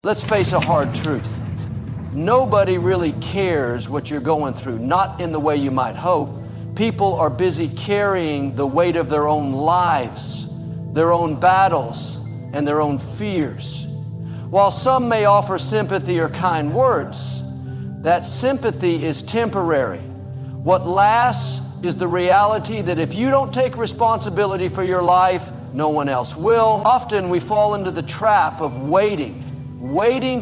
Let's face a hard truth. Nobody really cares what you're going through, not in the way you might hope. People are busy carrying the weight of their own lives, their own battles, and their own fears. While some may offer sympathy or kind words, that sympathy is temporary. What lasts is the reality that if you don't take responsibility for your life, no one else will. Often we fall into the trap of waiting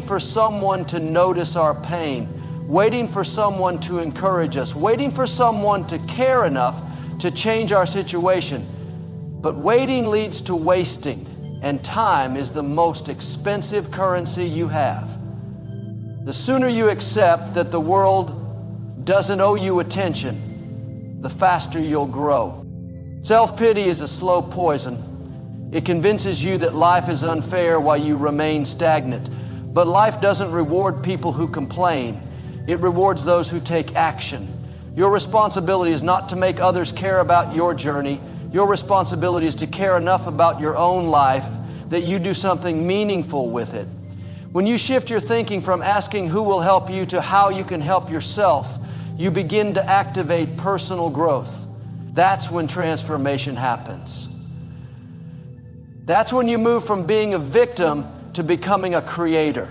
for someone to notice our pain, waiting for someone to encourage us, waiting for someone to care enough to change our situation. But waiting leads to wasting, and time is the most expensive currency you have. The sooner you accept that the world doesn't owe you attention, the faster you'll grow. Self-pity is a slow poison. It convinces you that life is unfair while you remain stagnant. But life doesn't reward people who complain. It rewards those who take action. Your responsibility is not to make others care about your journey. Your responsibility is to care enough about your own life that you do something meaningful with it. When you shift your thinking from asking who will help you to how you can help yourself, you begin to activate personal growth. That's when transformation happens. That's when you move from being a victim to becoming a creator.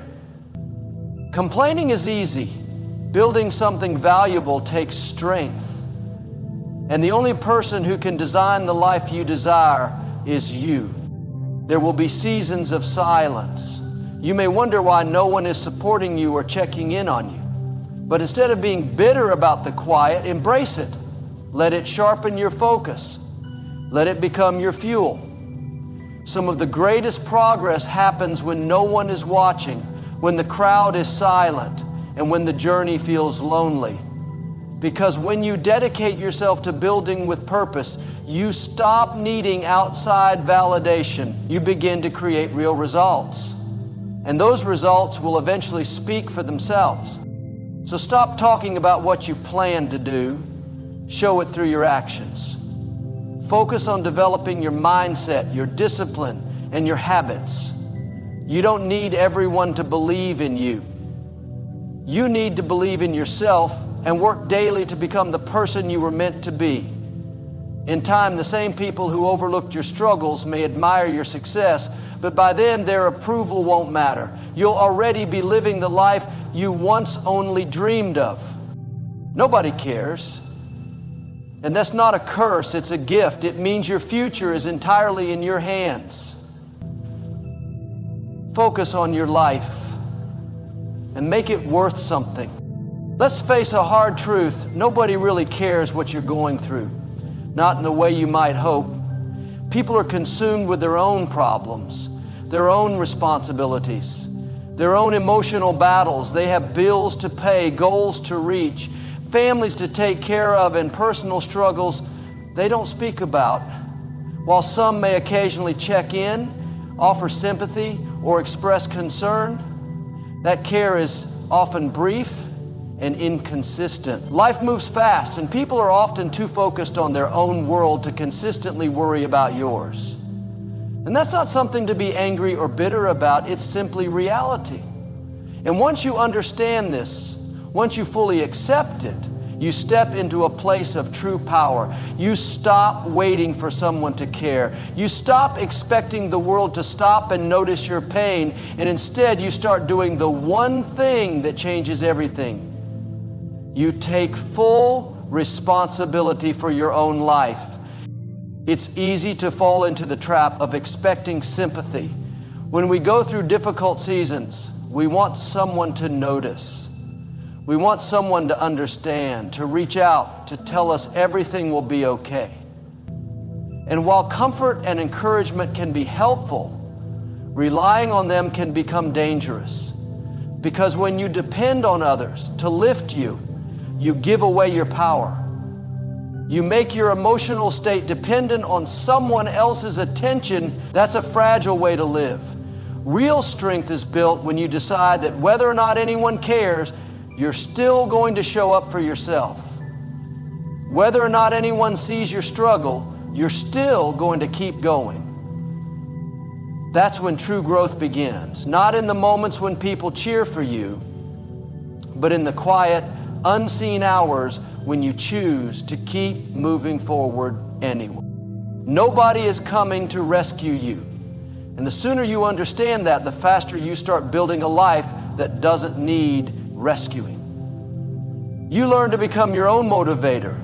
Complaining is easy. Building something valuable takes strength. And the only person who can design the life you desire is you. There will be seasons of silence. You may wonder why no one is supporting you or checking in on you. But instead of being bitter about the quiet, embrace it. Let it sharpen your focus. Let it become your fuel. Some of the greatest progress happens when no one is watching, when the crowd is silent, and when the journey feels lonely. Because when you dedicate yourself to building with purpose, you stop needing outside validation. You begin to create real results. And those results will eventually speak for themselves. So stop talking about what you plan to do. Show it through your actions. Focus on developing your mindset, your discipline, and your habits. You don't need everyone to believe in you. You need to believe in yourself and work daily to become the person you were meant to be. In time, the same people who overlooked your struggles may admire your success, but by then their approval won't matter. You'll already be living the life you once only dreamed of. Nobody cares. And that's not a curse, it's a gift. It means your future is entirely in your hands. Focus on your life and make it worth something. Let's face a hard truth. Nobody really cares what you're going through, not in the way you might hope. People are consumed with their own problems, their own responsibilities, their own emotional battles. They have bills to pay, goals to reach, families to take care of, and personal struggles they don't speak about. While some may occasionally check in, offer sympathy, or express concern, that care is often brief and inconsistent. Life moves fast, and people are often too focused on their own world to consistently worry about yours. And that's not something to be angry or bitter about, it's simply reality. And once you understand this, once you fully accept it, you step into a place of true power. You stop waiting for someone to care. You stop expecting the world to stop and notice your pain, and instead you start doing the one thing that changes everything. You take full responsibility for your own life. It's easy to fall into the trap of expecting sympathy. When we go through difficult seasons, we want someone to notice. We want someone to understand, to reach out, to tell us everything will be okay. And while comfort and encouragement can be helpful, relying on them can become dangerous. Because when you depend on others to lift you, you give away your power. You make your emotional state dependent on someone else's attention. That's a fragile way to live. Real strength is built when you decide that whether or not anyone cares, you're still going to show up for yourself. Whether or not anyone sees your struggle, you're still going to keep going. That's when true growth begins. Not in the moments when people cheer for you, but in the quiet, unseen hours when you choose to keep moving forward anyway. Nobody is coming to rescue you. And the sooner you understand that, the faster you start building a life that doesn't need rescuing. You learn to become your own motivator,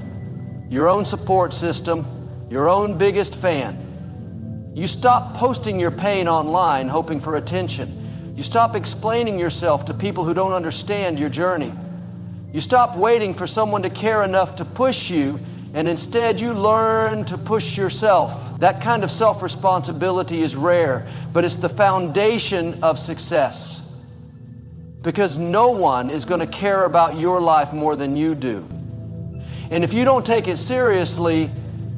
your own support system, your own biggest fan. You stop posting your pain online hoping for attention. You stop explaining yourself to people who don't understand your journey. You stop waiting for someone to care enough to push you, and instead you learn to push yourself. That kind of self-responsibility is rare, but it's the foundation of success. Because no one is going to care about your life more than you do. And if you don't take it seriously,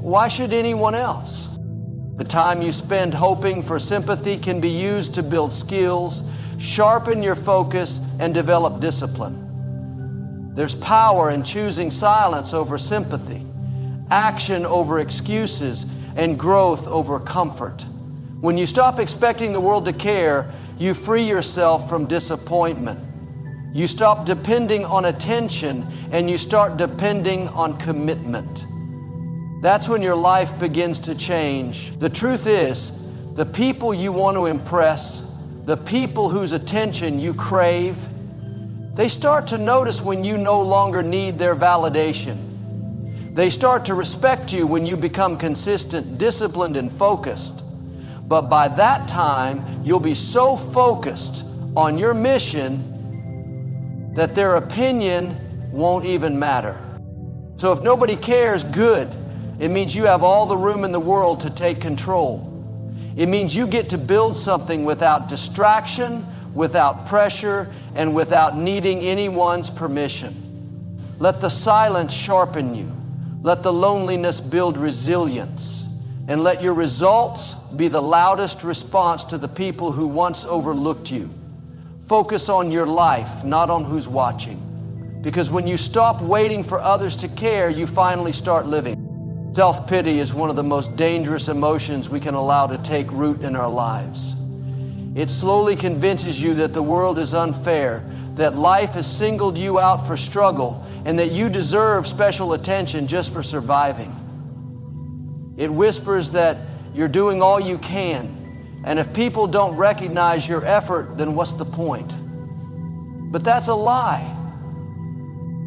why should anyone else? The time you spend hoping for sympathy can be used to build skills, sharpen your focus, and develop discipline. There's power in choosing silence over sympathy, action over excuses, and growth over comfort. When you stop expecting the world to care, you free yourself from disappointment. You stop depending on attention and you start depending on commitment. That's when your life begins to change. The truth is, the people you want to impress, the people whose attention you crave, they start to notice when you no longer need their validation. They start to respect you when you become consistent, disciplined, and focused. But by that time, you'll be so focused on your mission that their opinion won't even matter. So if nobody cares, good. It means you have all the room in the world to take control. It means you get to build something without distraction, without pressure, and without needing anyone's permission. Let the silence sharpen you. Let the loneliness build resilience. And let your results be the loudest response to the people who once overlooked you. Focus on your life, not on who's watching. Because when you stop waiting for others to care, you finally start living. Self-pity is one of the most dangerous emotions we can allow to take root in our lives. It slowly convinces you that the world is unfair, that life has singled you out for struggle, and that you deserve special attention just for surviving. It whispers that you're doing all you can, and if people don't recognize your effort, then what's the point? But that's a lie.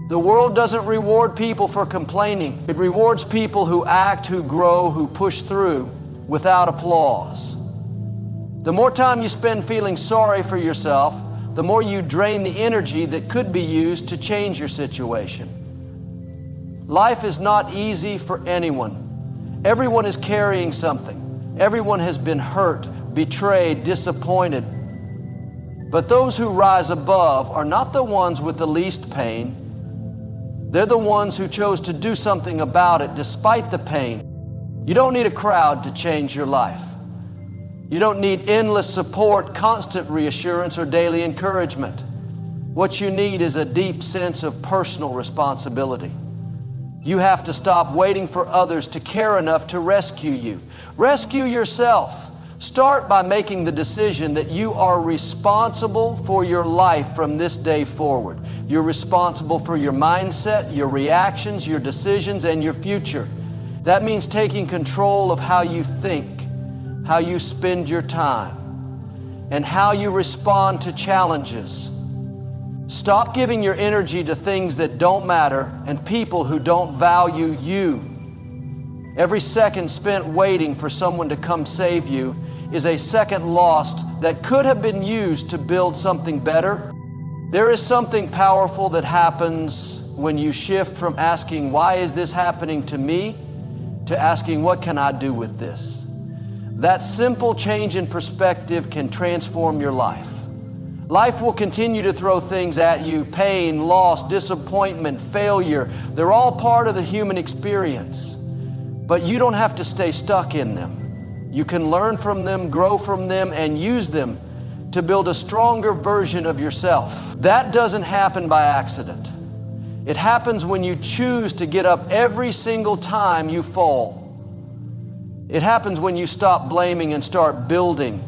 The world doesn't reward people for complaining. It rewards people who act, who grow, who push through without applause. The more time you spend feeling sorry for yourself, the more you drain the energy that could be used to change your situation. Life is not easy for anyone. Everyone is carrying something. Everyone has been hurt, betrayed, disappointed. But those who rise above are not the ones with the least pain. They're the ones who chose to do something about it despite the pain. You don't need a crowd to change your life. You don't need endless support, constant reassurance, or daily encouragement. What you need is a deep sense of personal responsibility. You have to stop waiting for others to care enough to rescue you. Rescue yourself. Start by making the decision that you are responsible for your life from this day forward. You're responsible for your mindset, your reactions, your decisions, and your future. That means taking control of how you think, how you spend your time, and how you respond to challenges. Stop giving your energy to things that don't matter and people who don't value you. Every second spent waiting for someone to come save you is a second lost that could have been used to build something better. There is something powerful that happens when you shift from asking, "Why is this happening to me?" to asking, "What can I do with this?" That simple change in perspective can transform your life. Life will continue to throw things at you: pain, loss, disappointment, failure. They're all part of the human experience. But you don't have to stay stuck in them. You can learn from them, grow from them, and use them to build a stronger version of yourself. That doesn't happen by accident. It happens when you choose to get up every single time you fall. It happens when you stop blaming and start building.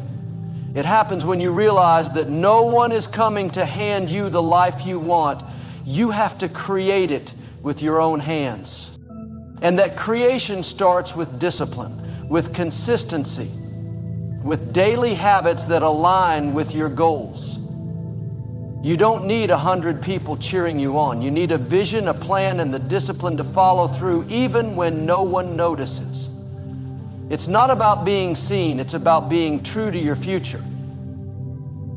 It happens when you realize that no one is coming to hand you the life you want. You have to create it with your own hands. And that creation starts with discipline, with consistency, with daily habits that align with your goals. You don't need 100 people cheering you on. You need a vision, a plan, and the discipline to follow through even when no one notices. It's not about being seen, it's about being true to your future.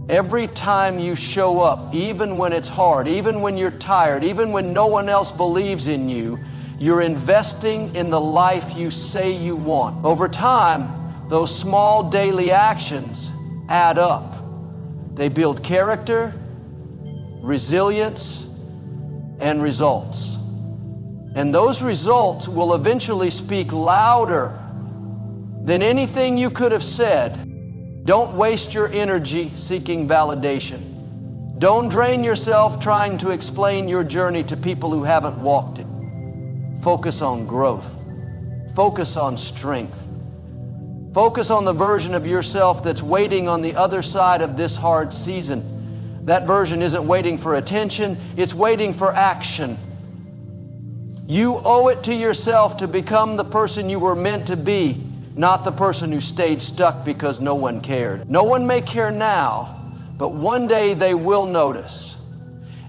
Every time you show up, even when it's hard, even when you're tired, even when no one else believes in you, you're investing in the life you say you want. Over time, those small daily actions add up. They build character, resilience, and results. And those results will eventually speak louder than anything you could have said. Don't waste your energy seeking validation. Don't drain yourself trying to explain your journey to people who haven't walked it. Focus on growth. Focus on strength. Focus on the version of yourself that's waiting on the other side of this hard season. That version isn't waiting for attention, it's waiting for action. You owe it to yourself to become the person you were meant to be, not the person who stayed stuck because no one cared. No one may care now, but one day they will notice.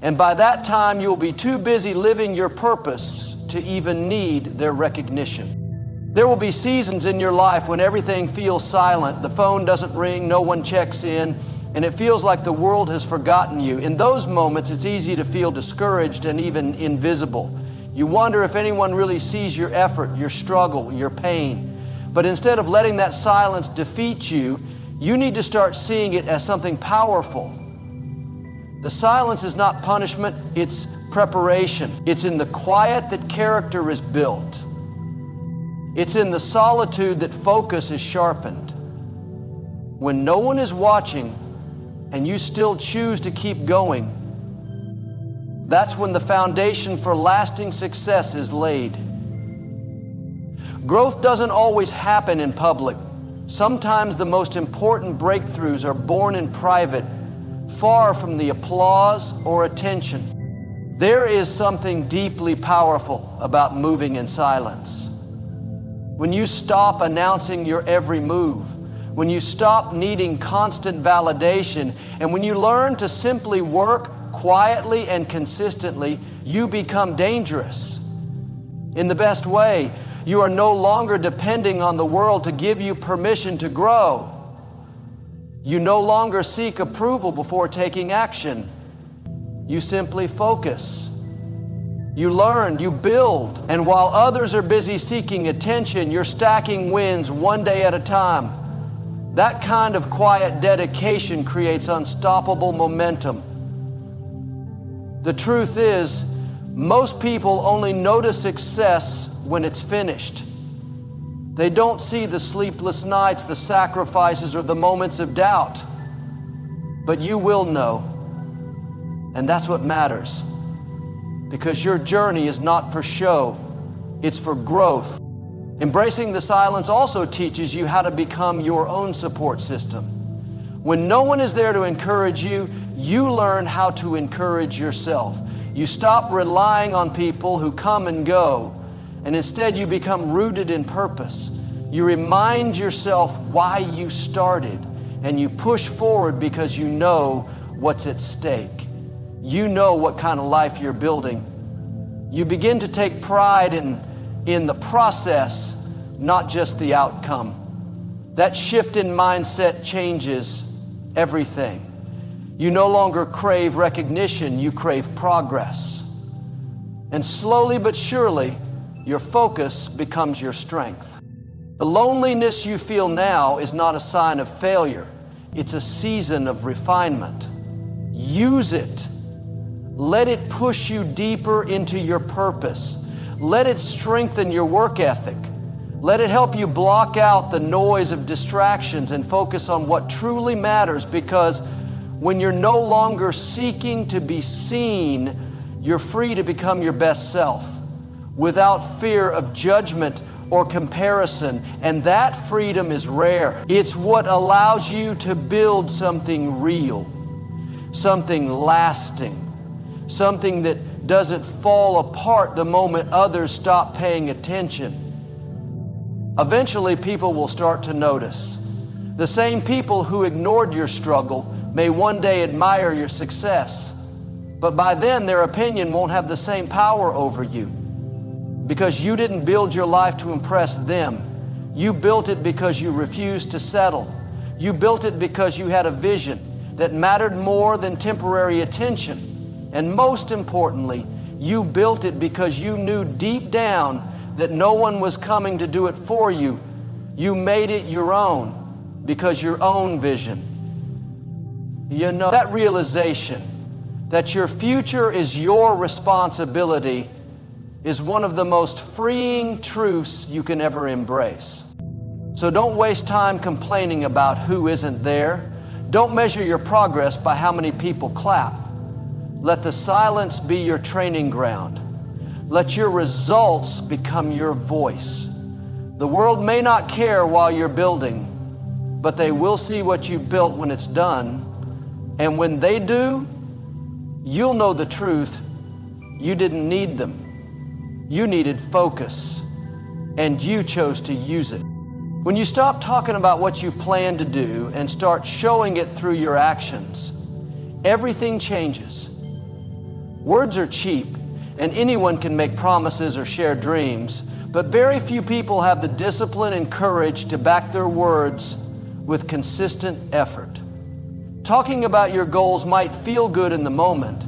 And by that time, you'll be too busy living your purpose to even need their recognition. There will be seasons in your life when everything feels silent, the phone doesn't ring, no one checks in, and it feels like the world has forgotten you. In those moments, it's easy to feel discouraged and even invisible. You wonder if anyone really sees your effort, your struggle, your pain. But instead of letting that silence defeat you, you need to start seeing it as something powerful. The silence is not punishment, it's preparation. It's in the quiet that character is built. It's in the solitude that focus is sharpened. When no one is watching and you still choose to keep going, that's when the foundation for lasting success is laid. Growth doesn't always happen in public. Sometimes the most important breakthroughs are born in private, far from the applause or attention. There is something deeply powerful about moving in silence. When you stop announcing your every move, when you stop needing constant validation, and when you learn to simply work quietly and consistently, you become dangerous. In the best way, you are no longer depending on the world to give you permission to grow. You no longer seek approval before taking action. You simply focus. You learn, you build, and while others are busy seeking attention, you're stacking wins one day at a time. That kind of quiet dedication creates unstoppable momentum. The truth is, most people only notice success when it's finished. They don't see the sleepless nights, the sacrifices, or the moments of doubt. But you will know. And that's what matters. Because your journey is not for show, it's for growth. Embracing the silence also teaches you how to become your own support system. When no one is there to encourage you, you learn how to encourage yourself. You stop relying on people who come and go, and instead you become rooted in purpose. You remind yourself why you started, and you push forward because you know what's at stake. You know what kind of life you're building. You begin to take pride in the process, not just the outcome. That shift in mindset changes everything. You no longer crave recognition, you crave progress. And slowly but surely, your focus becomes your strength. The loneliness you feel now is not a sign of failure. It's a season of refinement. Use it. Let it push you deeper into your purpose. Let it strengthen your work ethic. Let it help you block out the noise of distractions and focus on what truly matters, because when you're no longer seeking to be seen, you're free to become your best self without fear of judgment or comparison, and that freedom is rare. It's what allows you to build something real, something lasting, something that doesn't fall apart the moment others stop paying attention. Eventually, people will start to notice. The same people who ignored your struggle may one day admire your success, but by then their opinion won't have the same power over you, because you didn't build your life to impress them. You built it because you refused to settle. You built it because you had a vision that mattered more than temporary attention. And most importantly, you built it because you knew deep down that no one was coming to do it for you. You made it your own because your own vision. You know, that realization that your future is your responsibility is one of the most freeing truths you can ever embrace. So don't waste time complaining about who isn't there. Don't measure your progress by how many people clap. Let the silence be your training ground. Let your results become your voice. The world may not care while you're building, but they will see what you built when it's done. And when they do, you'll know the truth. You didn't need them. You needed focus, and you chose to use it. When you stop talking about what you plan to do and start showing it through your actions, everything changes. Words are cheap, and anyone can make promises or share dreams, but very few people have the discipline and courage to back their words with consistent effort. Talking about your goals might feel good in the moment,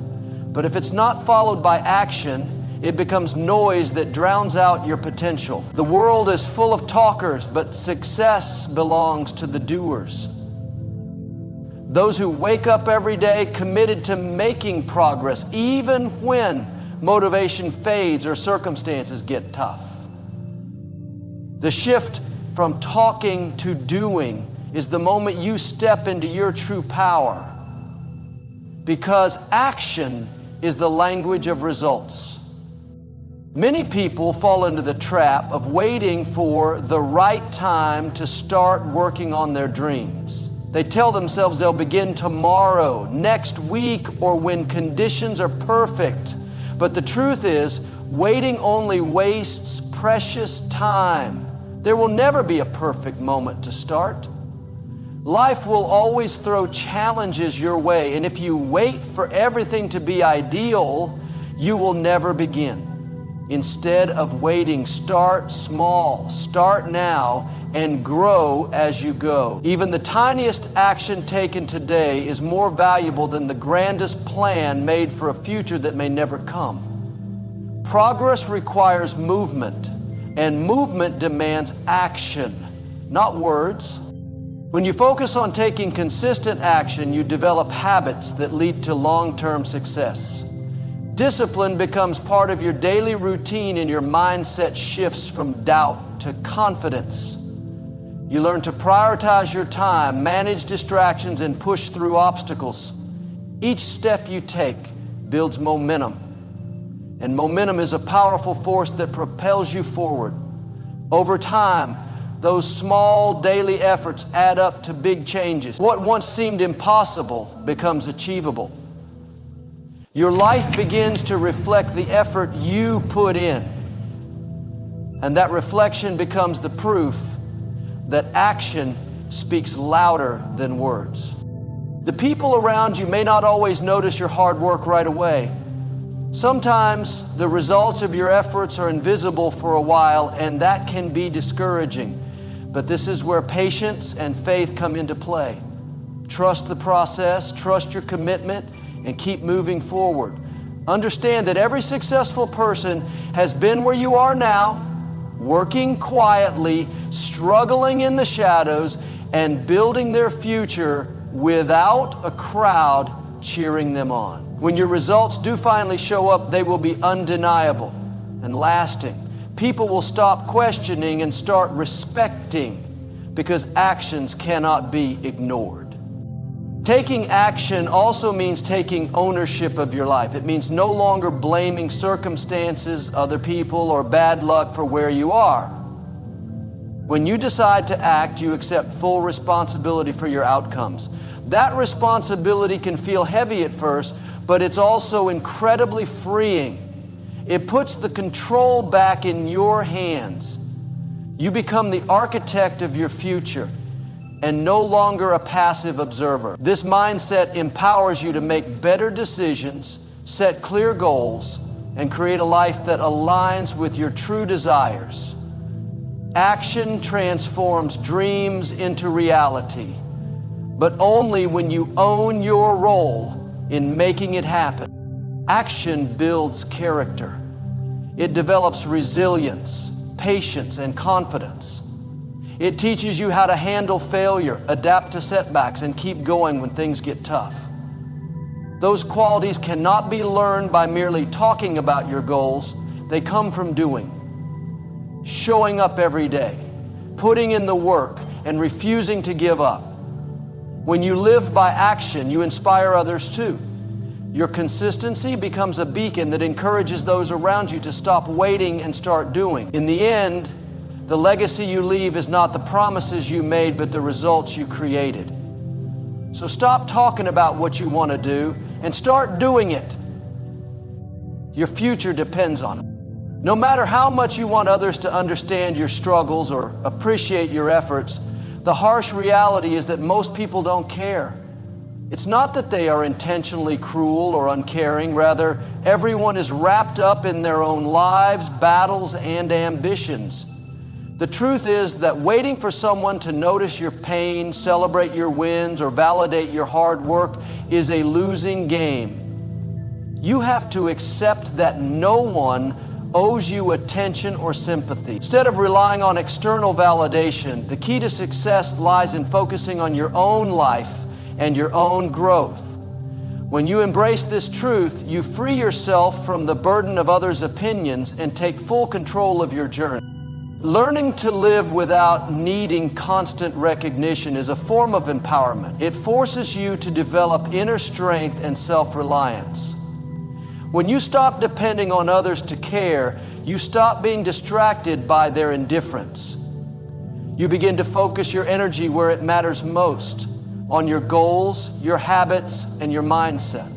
but if it's not followed by action, it becomes noise that drowns out your potential. The world is full of talkers, but success belongs to the doers. Those who wake up every day committed to making progress, even when motivation fades or circumstances get tough. The shift from talking to doing is the moment you step into your true power, because action is the language of results. Many people fall into the trap of waiting for the right time to start working on their dreams. They tell themselves they'll begin tomorrow, next week, or when conditions are perfect. But the truth is, waiting only wastes precious time. There will never be a perfect moment to start. Life will always throw challenges your way, and if you wait for everything to be ideal, you will never begin. Instead of waiting, start small, start now, and grow as you go. Even the tiniest action taken today is more valuable than the grandest plan made for a future that may never come. Progress requires movement, and movement demands action, not words. When you focus on taking consistent action, you develop habits that lead to long-term success. Discipline becomes part of your daily routine, and your mindset shifts from doubt to confidence. You learn to prioritize your time, manage distractions, and push through obstacles. Each step you take builds momentum, and momentum is a powerful force that propels you forward. Over time, those small daily efforts add up to big changes. What once seemed impossible becomes achievable. Your life begins to reflect the effort you put in, and that reflection becomes the proof that action speaks louder than words. The people around you may not always notice your hard work right away. Sometimes the results of your efforts are invisible for a while, and that can be discouraging. But this is where patience and faith come into play. Trust the process, trust your commitment, and keep moving forward. Understand that every successful person has been where you are now, working quietly, struggling in the shadows, and building their future without a crowd cheering them on. When your results do finally show up, they will be undeniable and lasting. People will stop questioning and start respecting, because actions cannot be ignored. Taking action also means taking ownership of your life. It means no longer blaming circumstances, other people, or bad luck for where you are. When you decide to act, you accept full responsibility for your outcomes. That responsibility can feel heavy at first, but it's also incredibly freeing. It puts the control back in your hands. You become the architect of your future and no longer a passive observer. This mindset empowers you to make better decisions, set clear goals, and create a life that aligns with your true desires. Action transforms dreams into reality, but only when you own your role in making it happen. Action builds character. It develops resilience, patience, and confidence. It teaches you how to handle failure, adapt to setbacks, and keep going when things get tough. Those qualities cannot be learned by merely talking about your goals. They come from doing. Showing up every day, putting in the work, and refusing to give up. When you live by action, you inspire others too. Your consistency becomes a beacon that encourages those around you to stop waiting and start doing. In the end, the legacy you leave is not the promises you made, but the results you created. So stop talking about what you want to do and start doing it. Your future depends on it. No matter how much you want others to understand your struggles or appreciate your efforts, the harsh reality is that most people don't care. It's not that they are intentionally cruel or uncaring. Rather, everyone is wrapped up in their own lives, battles, and ambitions. The truth is that waiting for someone to notice your pain, celebrate your wins, or validate your hard work is a losing game. You have to accept that no one owes you attention or sympathy. Instead of relying on external validation, the key to success lies in focusing on your own life and your own growth. When you embrace this truth, you free yourself from the burden of others' opinions and take full control of your journey. Learning to live without needing constant recognition is a form of empowerment. It forces you to develop inner strength and self-reliance. When you stop depending on others to care, you stop being distracted by their indifference. You begin to focus your energy where it matters most, on your goals, your habits, and your mindset.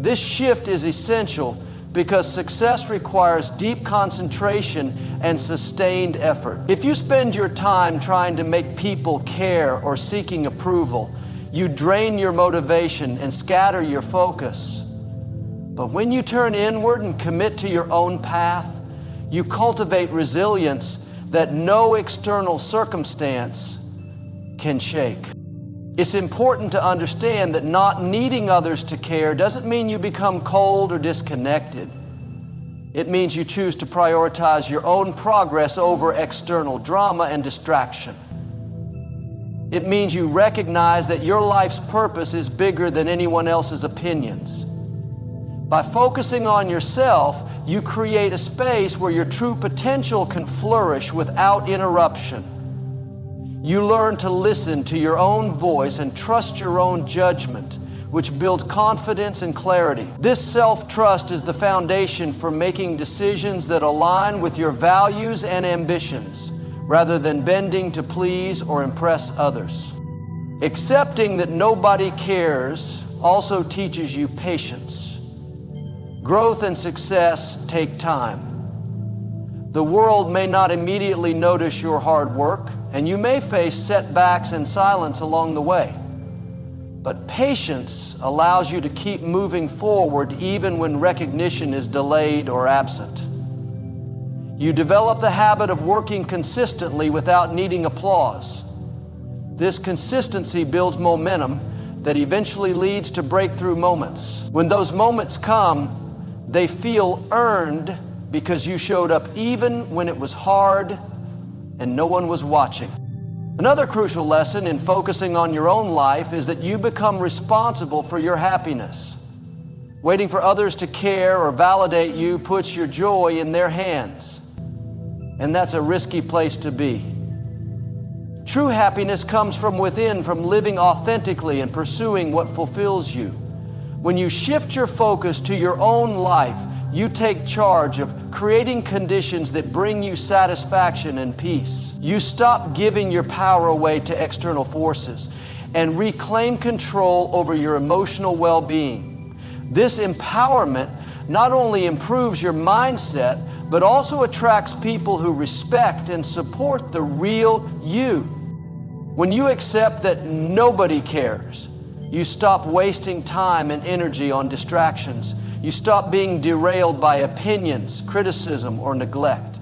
This shift is essential because success requires deep concentration and sustained effort. If you spend your time trying to make people care or seeking approval, you drain your motivation and scatter your focus. But when you turn inward and commit to your own path, you cultivate resilience that no external circumstance can shake. It's important to understand that not needing others to care doesn't mean you become cold or disconnected. It means you choose to prioritize your own progress over external drama and distraction. It means you recognize that your life's purpose is bigger than anyone else's opinions. By focusing on yourself, you create a space where your true potential can flourish without interruption. You learn to listen to your own voice and trust your own judgment, which builds confidence and clarity. This self-trust is the foundation for making decisions that align with your values and ambitions, rather than bending to please or impress others. Accepting that nobody cares also teaches you patience. Growth and success take time. The world may not immediately notice your hard work, and you may face setbacks and silence along the way. But patience allows you to keep moving forward even when recognition is delayed or absent. You develop the habit of working consistently without needing applause. This consistency builds momentum that eventually leads to breakthrough moments. When those moments come, they feel earned because you showed up even when it was hard and no one was watching. Another crucial lesson in focusing on your own life is that you become responsible for your happiness. Waiting for others to care or validate you puts your joy in their hands, and that's a risky place to be. True happiness comes from within, from living authentically and pursuing what fulfills you. When you shift your focus to your own life, you take charge of creating conditions that bring you satisfaction and peace. You stop giving your power away to external forces and reclaim control over your emotional well-being. This empowerment not only improves your mindset, but also attracts people who respect and support the real you. When you accept that nobody cares, you stop wasting time and energy on distractions. You stop being derailed by opinions, criticism, or neglect.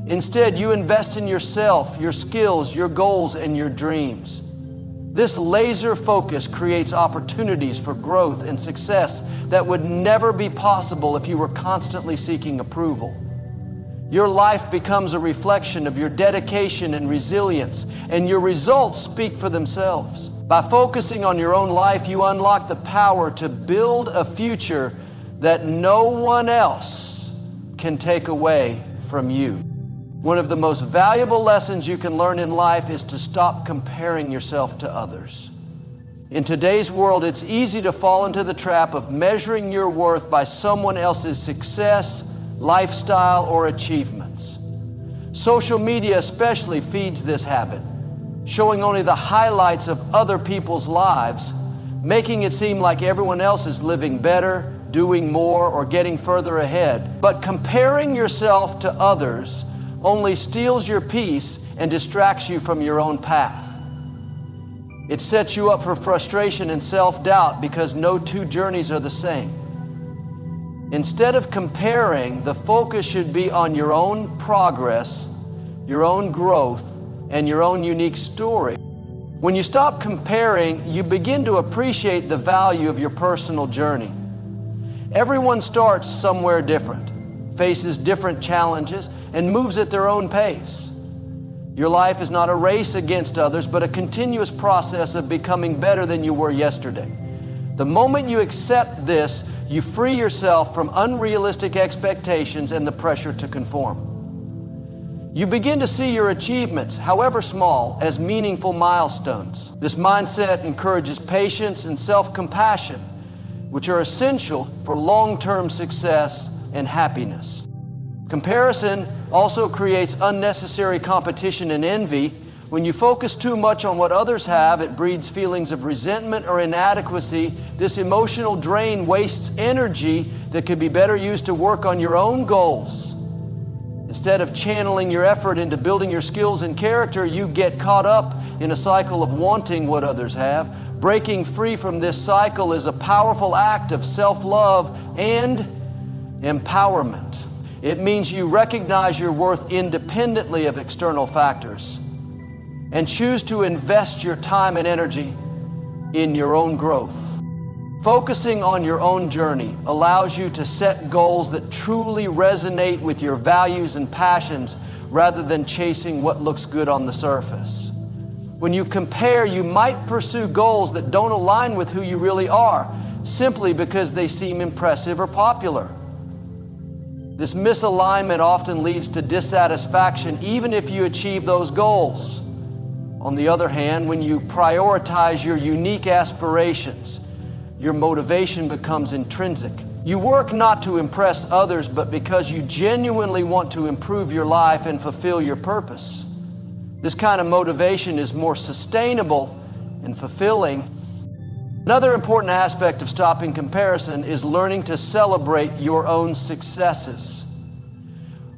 Instead, you invest in yourself, your skills, your goals, and your dreams. This laser focus creates opportunities for growth and success that would never be possible if you were constantly seeking approval. Your life becomes a reflection of your dedication and resilience, and your results speak for themselves. By focusing on your own life, you unlock the power to build a future that no one else can take away from you. One of the most valuable lessons you can learn in life is to stop comparing yourself to others. In today's world, it's easy to fall into the trap of measuring your worth by someone else's success, lifestyle, or achievements. Social media especially feeds this habit, showing only the highlights of other people's lives, making it seem like everyone else is living better, doing more, or getting further ahead. But comparing yourself to others only steals your peace and distracts you from your own path. It sets you up for frustration and self-doubt because no two journeys are the same. Instead of comparing, the focus should be on your own progress, your own growth, and your own unique story. When you stop comparing, you begin to appreciate the value of your personal journey. Everyone starts somewhere different, faces different challenges, and moves at their own pace. Your life is not a race against others, but a continuous process of becoming better than you were yesterday. The moment you accept this, you free yourself from unrealistic expectations and the pressure to conform. You begin to see your achievements, however small, as meaningful milestones. This mindset encourages patience and self-compassion, which are essential for long-term success and happiness. Comparison also creates unnecessary competition and envy. When you focus too much on what others have, it breeds feelings of resentment or inadequacy. This emotional drain wastes energy that could be better used to work on your own goals. Instead of channeling your effort into building your skills and character, you get caught up in a cycle of wanting what others have. Breaking free from this cycle is a powerful act of self-love and empowerment. It means you recognize your worth independently of external factors and choose to invest your time and energy in your own growth. Focusing on your own journey allows you to set goals that truly resonate with your values and passions rather than chasing what looks good on the surface. When you compare, you might pursue goals that don't align with who you really are, simply because they seem impressive or popular. This misalignment often leads to dissatisfaction, even if you achieve those goals. On the other hand, when you prioritize your unique aspirations, your motivation becomes intrinsic. You work not to impress others, but because you genuinely want to improve your life and fulfill your purpose. This kind of motivation is more sustainable and fulfilling. Another important aspect of stopping comparison is learning to celebrate your own successes.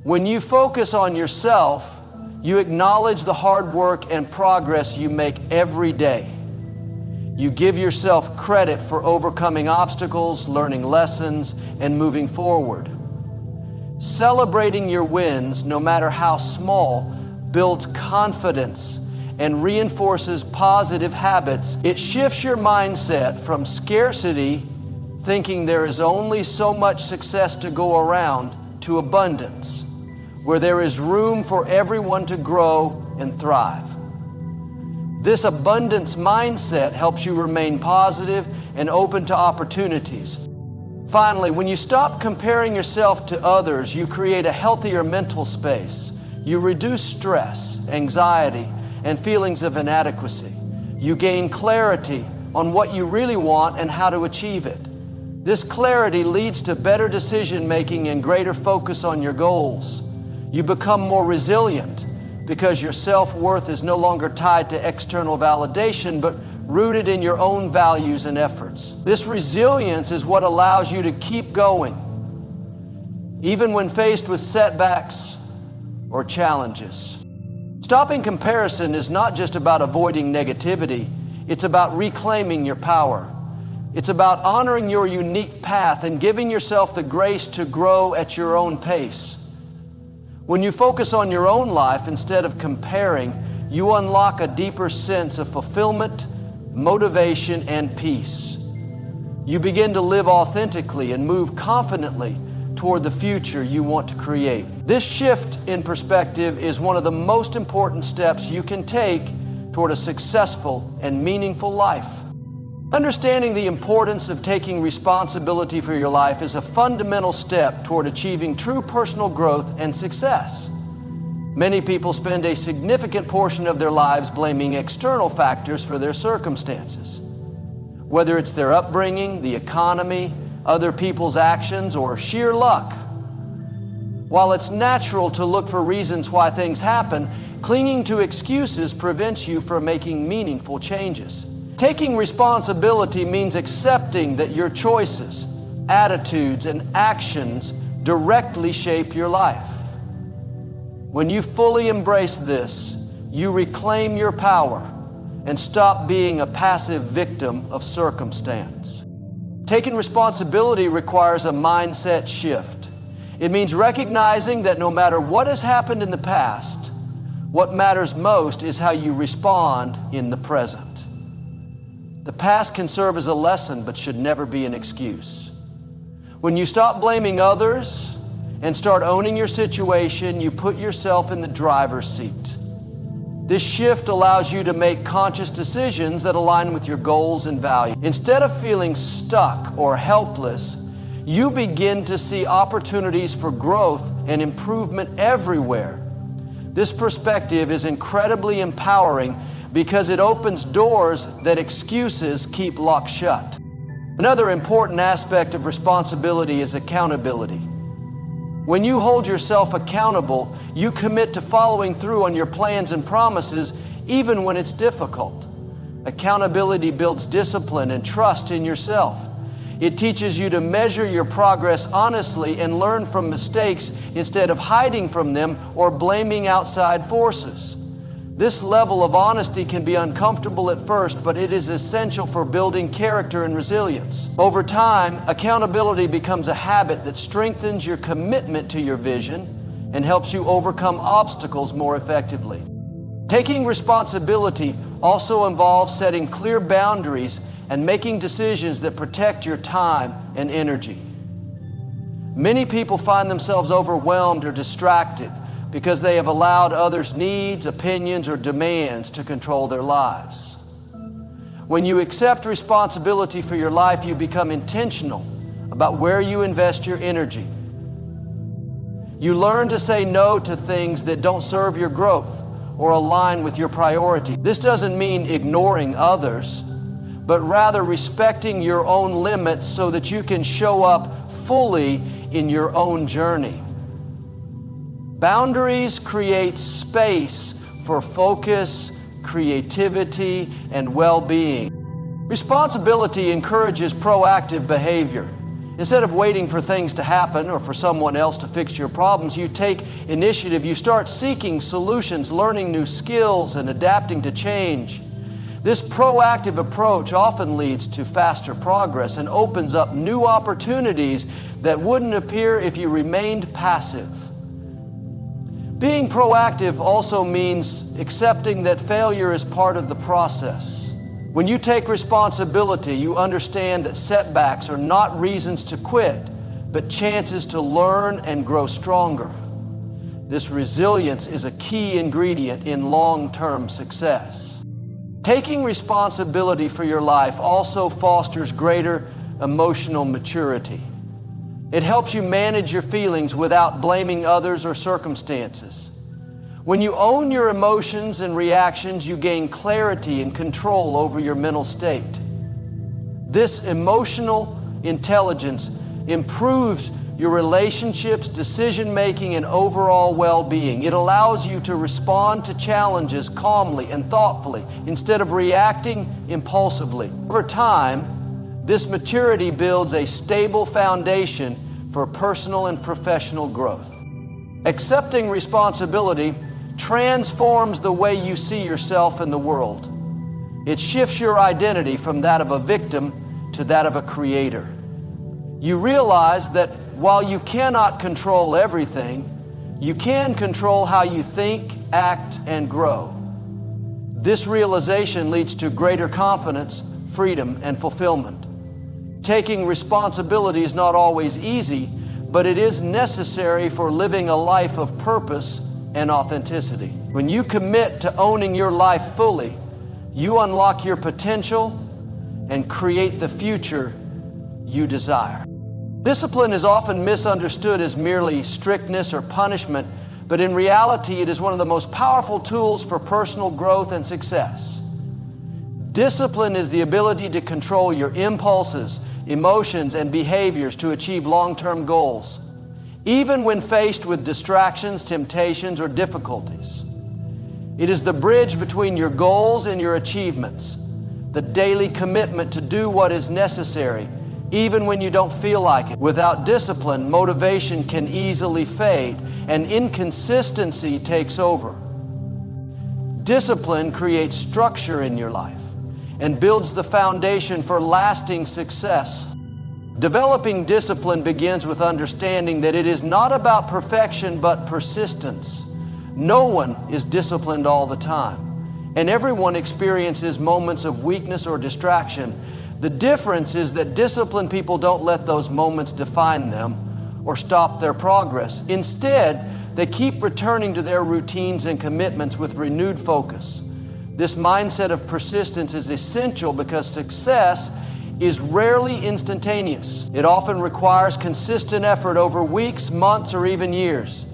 When you focus on yourself, you acknowledge the hard work and progress you make every day. You give yourself credit for overcoming obstacles, learning lessons, and moving forward. Celebrating your wins, no matter how small, builds confidence and reinforces positive habits. It shifts your mindset from scarcity, thinking there is only so much success to go around, to abundance, where there is room for everyone to grow and thrive. This abundance mindset helps you remain positive and open to opportunities. Finally, when you stop comparing yourself to others, you create a healthier mental space. You reduce stress, anxiety, and feelings of inadequacy. You gain clarity on what you really want and how to achieve it. This clarity leads to better decision making and greater focus on your goals. You become more resilient because your self-worth is no longer tied to external validation, but rooted in your own values and efforts. This resilience is what allows you to keep going, even when faced with setbacks or challenges. Stopping comparison is not just about avoiding negativity, it's about reclaiming your power. It's about honoring your unique path and giving yourself the grace to grow at your own pace. When you focus on your own life instead of comparing, you unlock a deeper sense of fulfillment, motivation, and peace. You begin to live authentically and move confidently toward the future you want to create. This shift in perspective is one of the most important steps you can take toward a successful and meaningful life. Understanding the importance of taking responsibility for your life is a fundamental step toward achieving true personal growth and success. Many people spend a significant portion of their lives blaming external factors for their circumstances. Whether it's their upbringing, the economy, other people's actions, or sheer luck. While it's natural to look for reasons why things happen, clinging to excuses prevents you from making meaningful changes. Taking responsibility means accepting that your choices, attitudes, and actions directly shape your life. When you fully embrace this, you reclaim your power and stop being a passive victim of circumstance. Taking responsibility requires a mindset shift. It means recognizing that no matter what has happened in the past, what matters most is how you respond in the present. The past can serve as a lesson, but should never be an excuse. When you stop blaming others and start owning your situation, you put yourself in the driver's seat. This shift allows you to make conscious decisions that align with your goals and values. Instead of feeling stuck or helpless, you begin to see opportunities for growth and improvement everywhere. This perspective is incredibly empowering because it opens doors that excuses keep locked shut. Another important aspect of responsibility is accountability. When you hold yourself accountable, you commit to following through on your plans and promises, even when it's difficult. Accountability builds discipline and trust in yourself. It teaches you to measure your progress honestly and learn from mistakes instead of hiding from them or blaming outside forces. This level of honesty can be uncomfortable at first, but it is essential for building character and resilience. Over time, accountability becomes a habit that strengthens your commitment to your vision and helps you overcome obstacles more effectively. Taking responsibility also involves setting clear boundaries and making decisions that protect your time and energy. Many people find themselves overwhelmed or distracted because they have allowed others' needs, opinions, or demands to control their lives. When you accept responsibility for your life, you become intentional about where you invest your energy. You learn to say no to things that don't serve your growth or align with your priority. This doesn't mean ignoring others, but rather respecting your own limits so that you can show up fully in your own journey. Boundaries create space for focus, creativity, and well-being. Responsibility encourages proactive behavior. Instead of waiting for things to happen or for someone else to fix your problems, you take initiative. You start seeking solutions, learning new skills, and adapting to change. This proactive approach often leads to faster progress and opens up new opportunities that wouldn't appear if you remained passive. Being proactive also means accepting that failure is part of the process. When you take responsibility, you understand that setbacks are not reasons to quit, but chances to learn and grow stronger. This resilience is a key ingredient in long-term success. Taking responsibility for your life also fosters greater emotional maturity. It helps you manage your feelings without blaming others or circumstances. When you own your emotions and reactions, you gain clarity and control over your mental state. This emotional intelligence, improves your relationships, decision-making, and overall well-being. It allows you to respond to challenges calmly and thoughtfully instead of reacting impulsively. Over time, this maturity builds a stable foundation for personal and professional growth. Accepting responsibility transforms the way you see yourself in the world. It shifts your identity from that of a victim to that of a creator. You realize that while you cannot control everything, you can control how you think, act, and grow. This realization leads to greater confidence, freedom, and fulfillment. Taking responsibility is not always easy, but it is necessary for living a life of purpose and authenticity. When you commit to owning your life fully, you unlock your potential and create the future you desire. Discipline is often misunderstood as merely strictness or punishment, but in reality, it is one of the most powerful tools for personal growth and success. Discipline is the ability to control your impulses, emotions, and behaviors to achieve long-term goals, even when faced with distractions, temptations, or difficulties. It is the bridge between your goals and your achievements, the daily commitment to do what is necessary, even when you don't feel like it. Without discipline, motivation can easily fade, and inconsistency takes over. Discipline creates structure in your life and builds the foundation for lasting success. Developing discipline begins with understanding that it is not about perfection, but persistence. No one is disciplined all the time, and everyone experiences moments of weakness or distraction. The difference is that disciplined people don't let those moments define them or stop their progress. Instead, they keep returning to their routines and commitments with renewed focus. This mindset of persistence is essential because success is rarely instantaneous. It often requires consistent effort over weeks, months, or even years.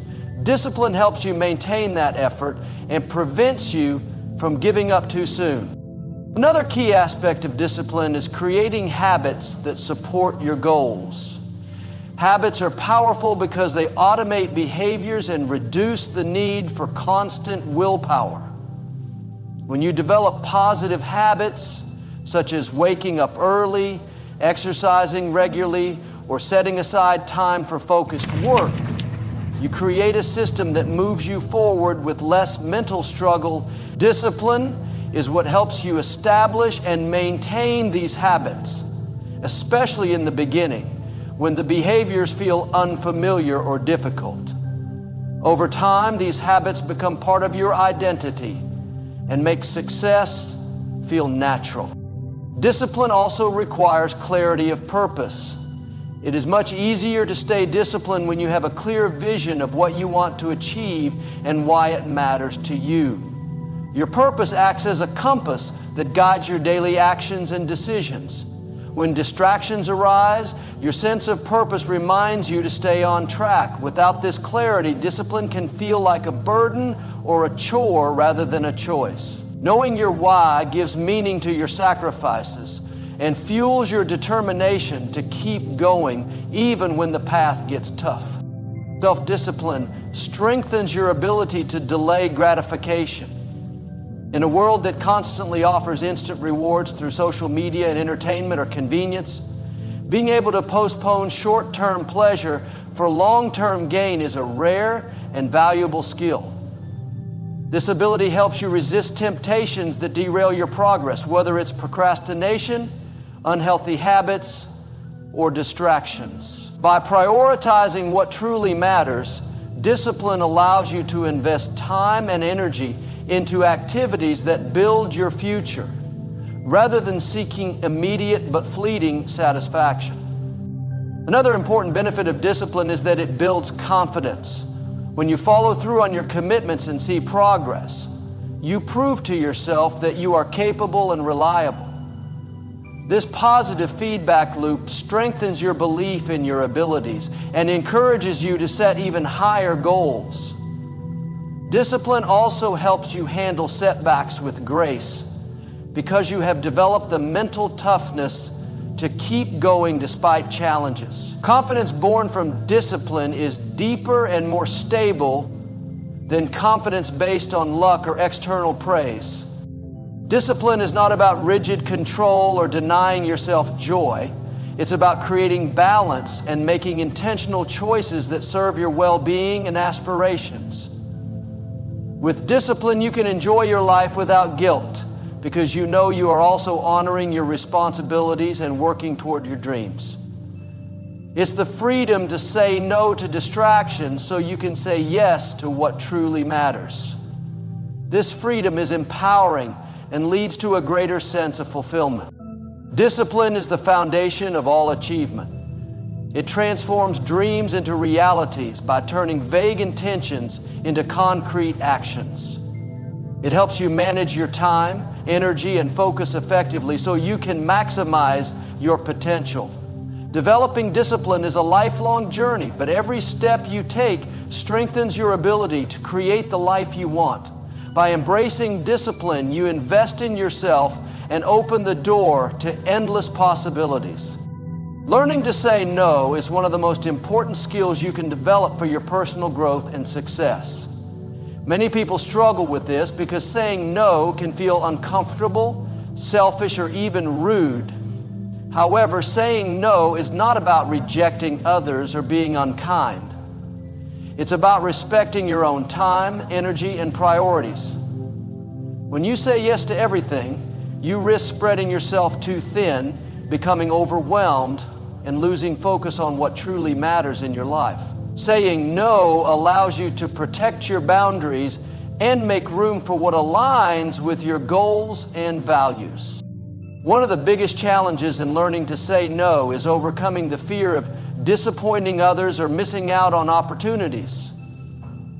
Discipline helps you maintain that effort and prevents you from giving up too soon. Another key aspect of discipline is creating habits that support your goals. Habits are powerful because they automate behaviors and reduce the need for constant willpower. When you develop positive habits, such as waking up early, exercising regularly, or setting aside time for focused work, you create a system that moves you forward with less mental struggle. Discipline is what helps you establish and maintain these habits, especially in the beginning, when the behaviors feel unfamiliar or difficult. Over time, these habits become part of your identity and make success feel natural. Discipline also requires clarity of purpose. It is much easier to stay disciplined when you have a clear vision of what you want to achieve and why it matters to you. Your purpose acts as a compass that guides your daily actions and decisions. When distractions arise, your sense of purpose reminds you to stay on track. Without this clarity, discipline can feel like a burden or a chore rather than a choice. Knowing your why gives meaning to your sacrifices and fuels your determination to keep going even when the path gets tough. Self-discipline strengthens your ability to delay gratification. In a world that constantly offers instant rewards through social media and entertainment or convenience, being able to postpone short-term pleasure for long-term gain is a rare and valuable skill. This ability helps you resist temptations that derail your progress, whether it's procrastination, unhealthy habits, or distractions. By prioritizing what truly matters, discipline allows you to invest time and energy into activities that build your future, rather than seeking immediate but fleeting satisfaction. Another important benefit of discipline is that it builds confidence. When you follow through on your commitments and see progress, you prove to yourself that you are capable and reliable. This positive feedback loop strengthens your belief in your abilities and encourages you to set even higher goals. Discipline also helps you handle setbacks with grace because you have developed the mental toughness to keep going despite challenges. Confidence born from discipline is deeper and more stable than confidence based on luck or external praise. Discipline is not about rigid control or denying yourself joy. It's about creating balance and making intentional choices that serve your well-being and aspirations. With discipline, you can enjoy your life without guilt because you know you are also honoring your responsibilities and working toward your dreams. It's the freedom to say no to distractions so you can say yes to what truly matters. This freedom is empowering and leads to a greater sense of fulfillment. Discipline is the foundation of all achievement. It transforms dreams into realities by turning vague intentions into concrete actions. It helps you manage your time, energy, and focus effectively so you can maximize your potential. Developing discipline is a lifelong journey, but every step you take strengthens your ability to create the life you want. By embracing discipline, you invest in yourself and open the door to endless possibilities. Learning to say no is one of the most important skills you can develop for your personal growth and success. Many people struggle with this because saying no can feel uncomfortable, selfish, or even rude. However, saying no is not about rejecting others or being unkind. It's about respecting your own time, energy, and priorities. When you say yes to everything, you risk spreading yourself too thin, becoming overwhelmed, and losing focus on what truly matters in your life. Saying no allows you to protect your boundaries and make room for what aligns with your goals and values. One of the biggest challenges in learning to say no is overcoming the fear of disappointing others or missing out on opportunities.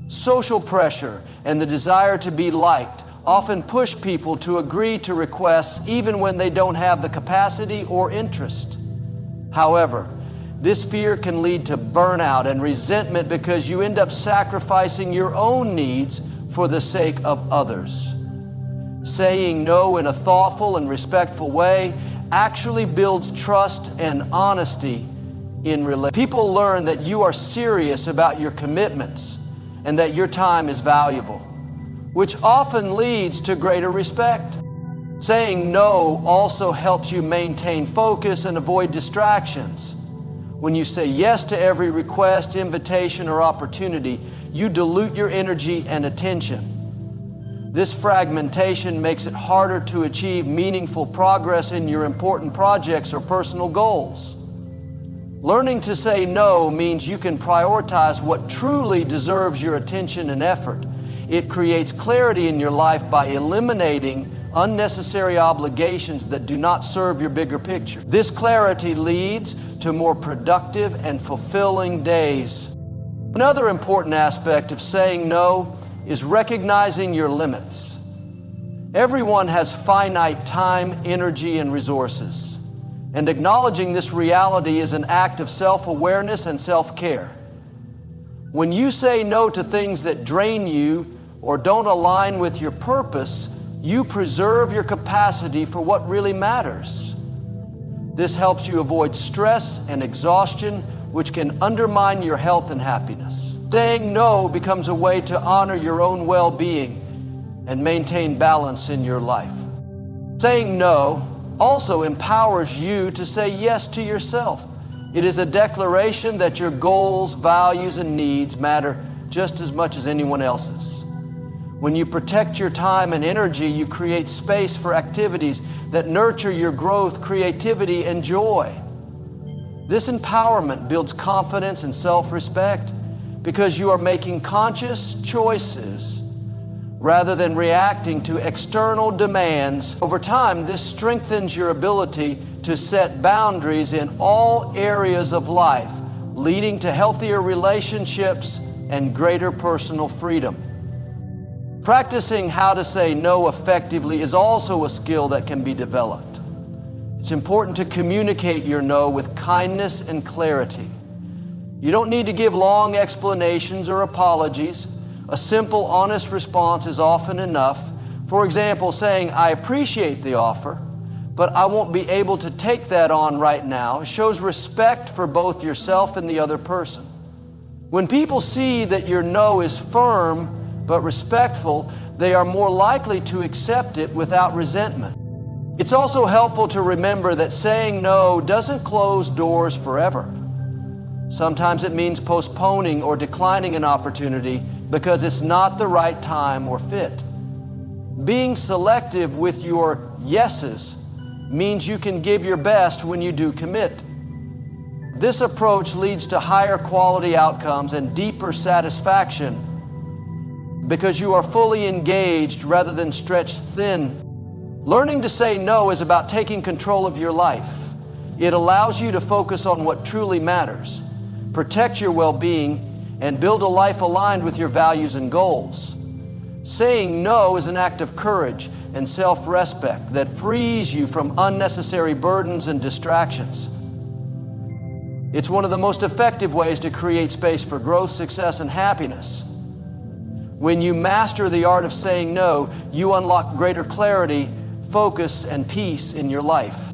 Social pressure and the desire to be liked often push people to agree to requests even when they don't have the capacity or interest. However, this fear can lead to burnout and resentment because you end up sacrificing your own needs for the sake of others. Saying no in a thoughtful and respectful way actually builds trust and honesty in relationships. People learn that you are serious about your commitments and that your time is valuable, which often leads to greater respect. Saying no also helps you maintain focus and avoid distractions. When you say yes to every request, invitation, or opportunity, you dilute your energy and attention. This fragmentation makes it harder to achieve meaningful progress in your important projects or personal goals. Learning to say no means you can prioritize what truly deserves your attention and effort. It creates clarity in your life by eliminating unnecessary obligations that do not serve your bigger picture. This clarity leads to more productive and fulfilling days. Another important aspect of saying no is recognizing your limits. Everyone has finite time, energy, and resources. And acknowledging this reality is an act of self-awareness and self-care. When you say no to things that drain you or don't align with your purpose, you preserve your capacity for what really matters. This helps you avoid stress and exhaustion, which can undermine your health and happiness. Saying no becomes a way to honor your own well-being and maintain balance in your life. Saying no also empowers you to say yes to yourself. It is a declaration that your goals, values, and needs matter just as much as anyone else's. When you protect your time and energy, you create space for activities that nurture your growth, creativity, and joy. This empowerment builds confidence and self-respect because you are making conscious choices rather than reacting to external demands. Over time, this strengthens your ability to set boundaries in all areas of life, leading to healthier relationships and greater personal freedom. Practicing how to say no effectively is also a skill that can be developed. It's important to communicate your no with kindness and clarity. You don't need to give long explanations or apologies. A simple, honest response is often enough. For example, saying, "I appreciate the offer, but I won't be able to take that on right now, shows respect for both yourself and the other person. When people see that your no is firm but respectful, they are more likely to accept it without resentment. It's also helpful to remember that saying no doesn't close doors forever. Sometimes it means postponing or declining an opportunity because it's not the right time or fit. Being selective with your yeses means you can give your best when you do commit. This approach leads to higher quality outcomes and deeper satisfaction because you are fully engaged rather than stretched thin. Learning to say no is about taking control of your life. It allows you to focus on what truly matters, protect your well-being, and build a life aligned with your values and goals. Saying no is an act of courage and self-respect that frees you from unnecessary burdens and distractions. It's one of the most effective ways to create space for growth, success, and happiness. When you master the art of saying no, you unlock greater clarity, focus, and peace in your life.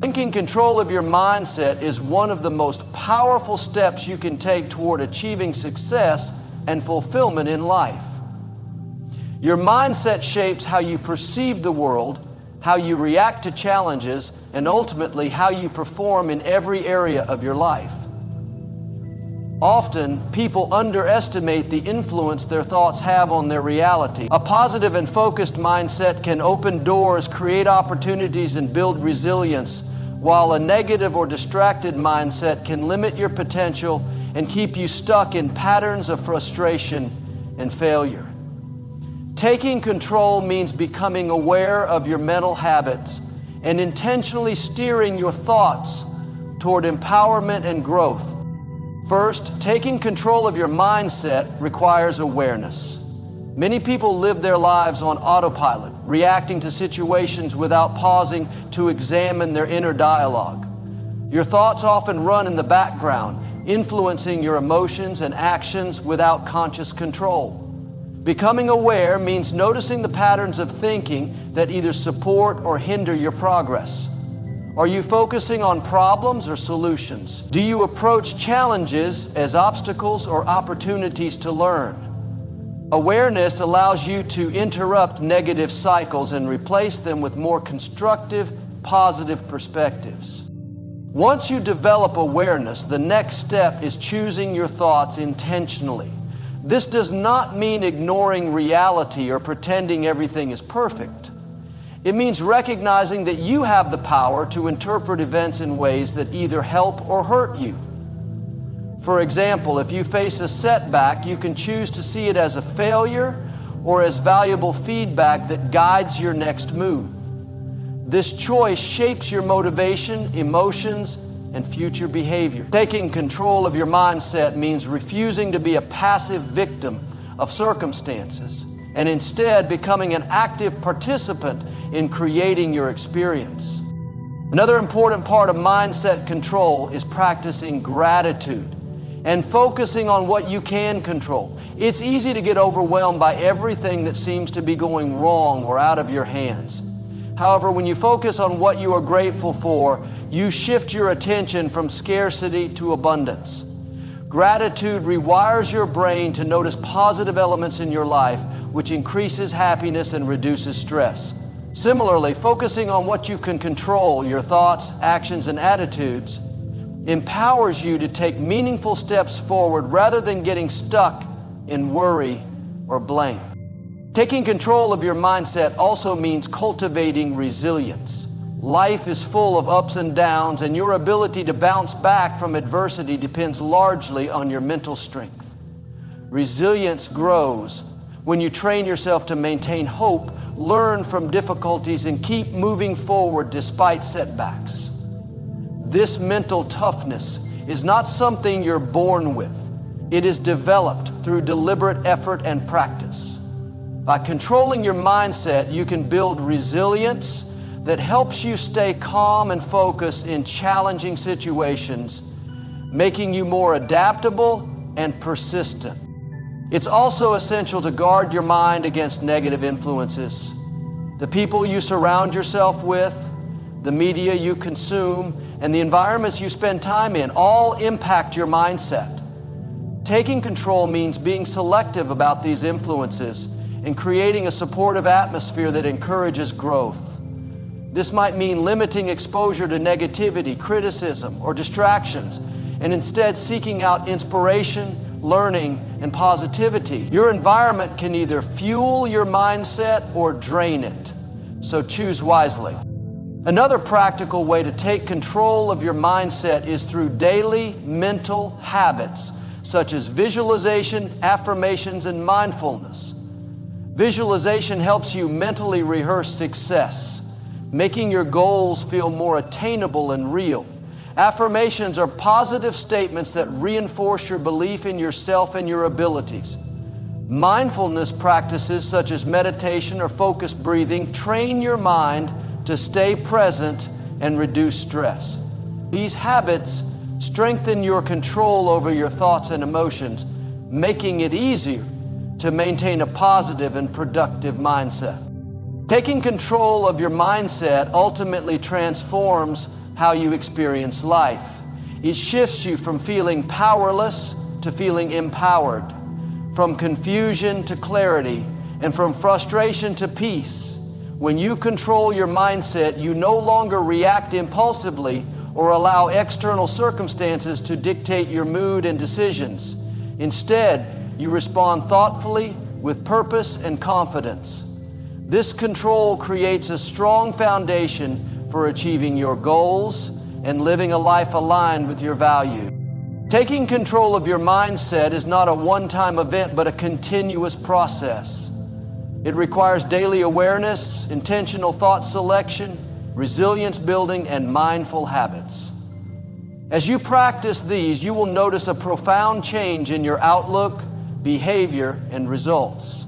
Taking control of your mindset is one of the most powerful steps you can take toward achieving success and fulfillment in life. Your mindset shapes how you perceive the world, how you react to challenges, and ultimately how you perform in every area of your life. Often, people underestimate the influence their thoughts have on their reality. A positive and focused mindset can open doors, create opportunities, and build resilience, while a negative or distracted mindset can limit your potential and keep you stuck in patterns of frustration and failure. Taking control means becoming aware of your mental habits and intentionally steering your thoughts toward empowerment and growth. First, taking control of your mindset requires awareness. Many people live their lives on autopilot, reacting to situations without pausing to examine their inner dialogue. Your thoughts often run in the background, influencing your emotions and actions without conscious control. Becoming aware means noticing the patterns of thinking that either support or hinder your progress. Are you focusing on problems or solutions? Do you approach challenges as obstacles or opportunities to learn? Awareness allows you to interrupt negative cycles and replace them with more constructive, positive perspectives. Once you develop awareness, the next step is choosing your thoughts intentionally. This does not mean ignoring reality or pretending everything is perfect. It means recognizing that you have the power to interpret events in ways that either help or hurt you. For example, if you face a setback, you can choose to see it as a failure or as valuable feedback that guides your next move. This choice shapes your motivation, emotions, and future behavior. Taking control of your mindset means refusing to be a passive victim of circumstances and instead becoming an active participant in creating your experience. Another important part of mindset control is practicing gratitude and focusing on what you can control. It's easy to get overwhelmed by everything that seems to be going wrong or out of your hands. However, when you focus on what you are grateful for, you shift your attention from scarcity to abundance. Gratitude rewires your brain to notice positive elements in your life, which increases happiness and reduces stress. Similarly, focusing on what you can control, your thoughts, actions, and attitudes, empowers you to take meaningful steps forward rather than getting stuck in worry or blame. Taking control of your mindset also means cultivating resilience. Life is full of ups and downs, and your ability to bounce back from adversity depends largely on your mental strength. Resilience grows when you train yourself to maintain hope, learn from difficulties, and keep moving forward despite setbacks. This mental toughness is not something you're born with. It is developed through deliberate effort and practice. By controlling your mindset, you can build resilience that helps you stay calm and focused in challenging situations, making you more adaptable and persistent. It's also essential to guard your mind against negative influences. The people you surround yourself with, the media you consume, and the environments you spend time in all impact your mindset. Taking control means being selective about these influences and creating a supportive atmosphere that encourages growth. This might mean limiting exposure to negativity, criticism, or distractions, and instead seeking out inspiration, learning, and positivity. Your environment can either fuel your mindset or drain it, so choose wisely. Another practical way to take control of your mindset is through daily mental habits, such as visualization, affirmations, and mindfulness. Visualization helps you mentally rehearse success, making your goals feel more attainable and real. Affirmations are positive statements that reinforce your belief in yourself and your abilities. Mindfulness practices such as meditation or focused breathing train your mind to stay present and reduce stress. These habits strengthen your control over your thoughts and emotions, making it easier to maintain a positive and productive mindset. Taking control of your mindset ultimately transforms how you experience life. It shifts you from feeling powerless to feeling empowered, from confusion to clarity, and from frustration to peace. When you control your mindset, you no longer react impulsively or allow external circumstances to dictate your mood and decisions. Instead, you respond thoughtfully with purpose and confidence. This control creates a strong foundation for achieving your goals and living a life aligned with your values. Taking control of your mindset is not a one-time event, but a continuous process. It requires daily awareness, intentional thought selection, resilience building, and mindful habits. As you practice these, you will notice a profound change in your outlook, behavior, and results.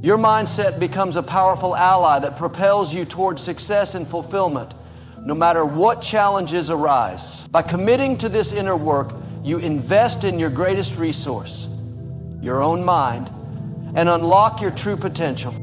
Your mindset becomes a powerful ally that propels you towards success and fulfillment, no matter what challenges arise. By committing to this inner work, you invest in your greatest resource, your own mind, and unlock your true potential.